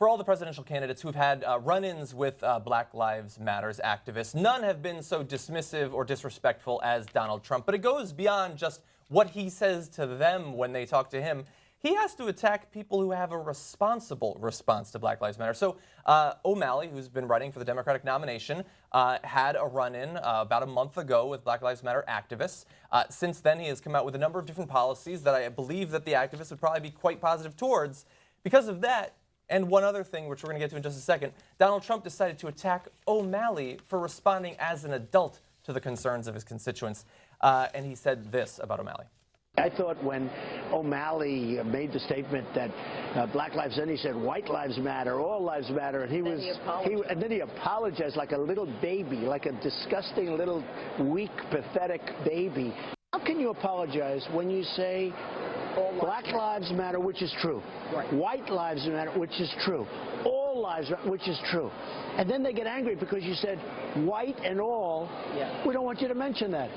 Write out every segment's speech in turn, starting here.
for all the presidential candidates who've had run-ins with Black Lives Matters activists, none have been so dismissive or disrespectful as Donald Trump. But it goes beyond just what he says to them when they talk to him. He has to attack people who have a responsible response to Black Lives Matter. So O'Malley, who's been running for the Democratic nomination, had a run-in about a month ago with Black Lives Matter activists. Since then, he has come out with a number of different policies that I believe that the activists would probably be quite positive towards. Because of that, and one other thing, which we're going to get to in just a second, Donald Trump decided to attack O'Malley for responding as an adult to the concerns of his constituents. And he said this about O'Malley. I thought when O'Malley made the statement that Black Lives, then he said white lives matter, all lives matter, and then he apologized like a little baby, like a disgusting little weak, pathetic baby. How can you apologize when you say Black lives matter, which is true, right. White lives matter, which is true, all lives, which is true, and then they get angry because you said white and all? Yeah. We don't want you to mention that.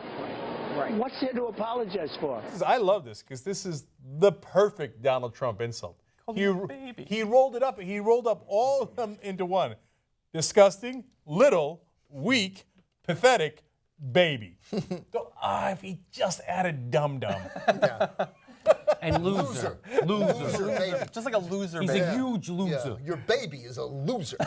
Right. What's there to apologize for? I love this because this is the perfect Donald Trump insult. He rolled it up. He rolled up all of them into one. Disgusting, little, weak, pathetic, baby. If he just added dum-dum. Yeah. And loser. Loser, baby. Just like a loser He's baby. a huge loser. Yeah. Your baby is a loser.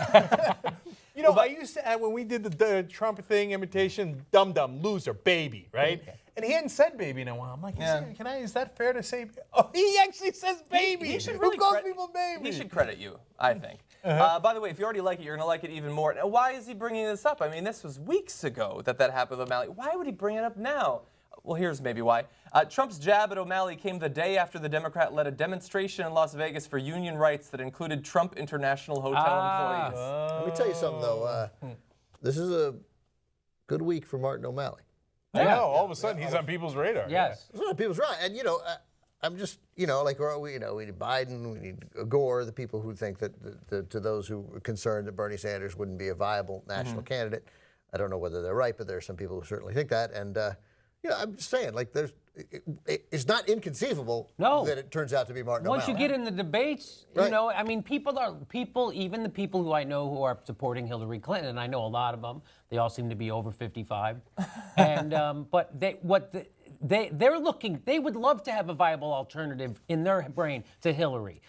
You know, I used to add, when we did the Trump thing imitation, dum-dum, loser, baby, right? Okay. And he hadn't said baby in a while. I'm like, is that fair to say? Oh, he actually says baby. He should really Who calls people baby? He should credit you, I think. By the way, if you already like it, you're going to like it even more. Now, why is he bringing this up? I mean, this was weeks ago that happened with O'Malley. Why would he bring it up now? Well, here's maybe why. Trump's jab at O'Malley came the day after the Democrat led a demonstration in Las Vegas for union rights that included Trump International Hotel employees. Let me tell you something, though. This is a good week for Martin O'Malley. Yeah, all of a sudden he's on people's radar. Yes. He's on people's radar. And, you know, I'm just, you know, like, we need Biden, we need Gore, the people who think that to those who are concerned that Bernie Sanders wouldn't be a viable national candidate. I don't know whether they're right, but there are some people who certainly think that. And, you know, I'm just saying, like, it's not inconceivable that it turns out to be Martin O'Malley. Once you get in the debates, you know, I mean, even the people who I know who are supporting Hillary Clinton, and I know a lot of them, they all seem to be over 55, and but they're looking, they would love to have a viable alternative in their brain to Hillary.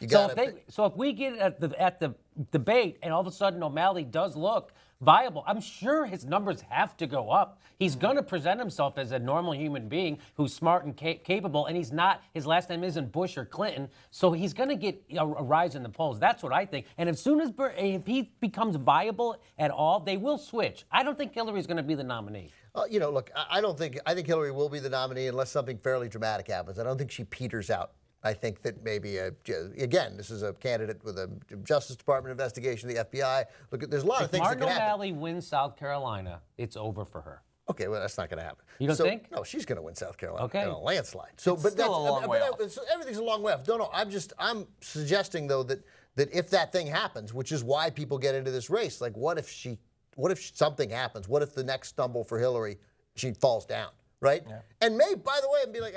So if we get at the debate and all of a sudden O'Malley does look viable, I'm sure his numbers have to go up. He's going to present himself as a normal human being who's smart and capable, and he's not, his last name isn't Bush or Clinton, so he's going to get a rise in the polls. That's what I think. And as soon as if he becomes viable at all, they will switch. I don't think Hillary's going to be the nominee. You know, look, I think Hillary will be the nominee unless something fairly dramatic happens. I don't think she peters out. I think that maybe, again, this is a candidate with a Justice Department investigation, the FBI. Look, there's a lot of things that can happen. If Martin O'Malley wins South Carolina, it's over for her. Okay, well, that's not going to happen. You don't think? No, she's going to win South Carolina in a landslide. So, but still a long way off. Everything's a long way off. No, I'm suggesting, though, that if that thing happens, which is why people get into this race, like, what if something happens? What if the next stumble for Hillary, she falls down? Right? Yeah. And maybe, by the way, and be like,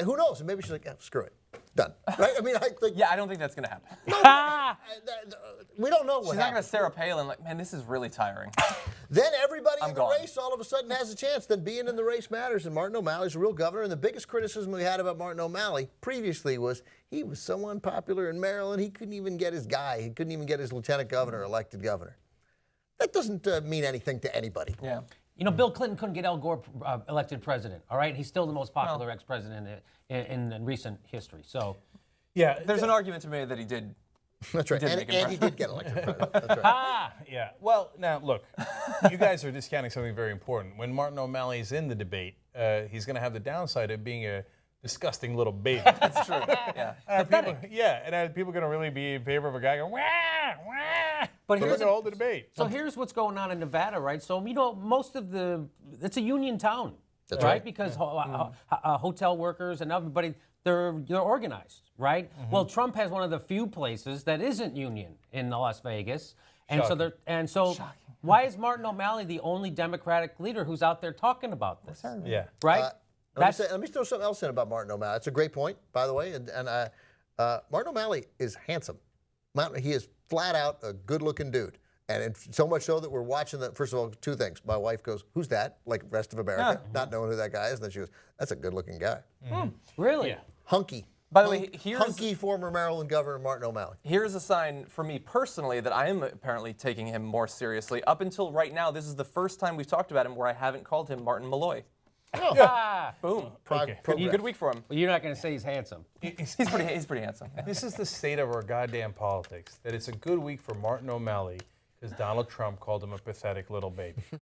who knows? And maybe she's like, screw it. Done. Right? I mean, I don't think that's going to happen. We don't know what She's not going to Sarah Palin like, man, this is really tiring. Then everybody in the race all of a sudden has a chance. Then being in the race matters. And Martin O'Malley's a real governor. And the biggest criticism we had about Martin O'Malley previously was he was so unpopular in Maryland, he couldn't even get his guy. He couldn't even get his lieutenant governor elected governor. That doesn't mean anything to anybody. Yeah. You know, Bill Clinton couldn't get Al Gore elected president, all right? He's still the most popular ex-president in recent history. So, yeah, there's an argument to be made that he did. That's right. And he did get elected president. That's right. Yeah. Well, now, look, you guys are discounting something very important. When Martin O'Malley is in the debate, he's going to have the downside of being a disgusting little baby. That's true. Yeah. And are people going to really be in favor of a guy going, wah, wah? But here's the whole debate. So here's what's going on in Nevada, right? So, you know, it's a union town. That's right. Because hotel workers and everybody, they're organized, right? Mm-hmm. Well, Trump has one of the few places that isn't union in Las Vegas. And so why is Martin O'Malley the only Democratic leader who's out there talking about this? Yeah. Right? Let me throw something else in about Martin O'Malley. It's a great point, by the way. And Martin O'Malley is handsome. He is flat out a good-looking dude. And so much so that we're watching that. First of all, two things. My wife goes, "Who's that?" Like rest of America, not knowing who that guy is. And then she goes, "That's a good-looking guy." Really? Yeah. Hunky. By the way, here's Hunky former Maryland Governor Martin O'Malley. Here's a sign for me personally that I am apparently taking him more seriously. Up until right now, this is the first time we've talked about him where I haven't called him Martin Malloy. Ah, Boom. Okay. Good week for him. well, you're not going to say he's handsome. He's pretty handsome. This is the state of our goddamn politics, that it's a good week for Martin O'Malley because Donald Trump called him a pathetic little baby.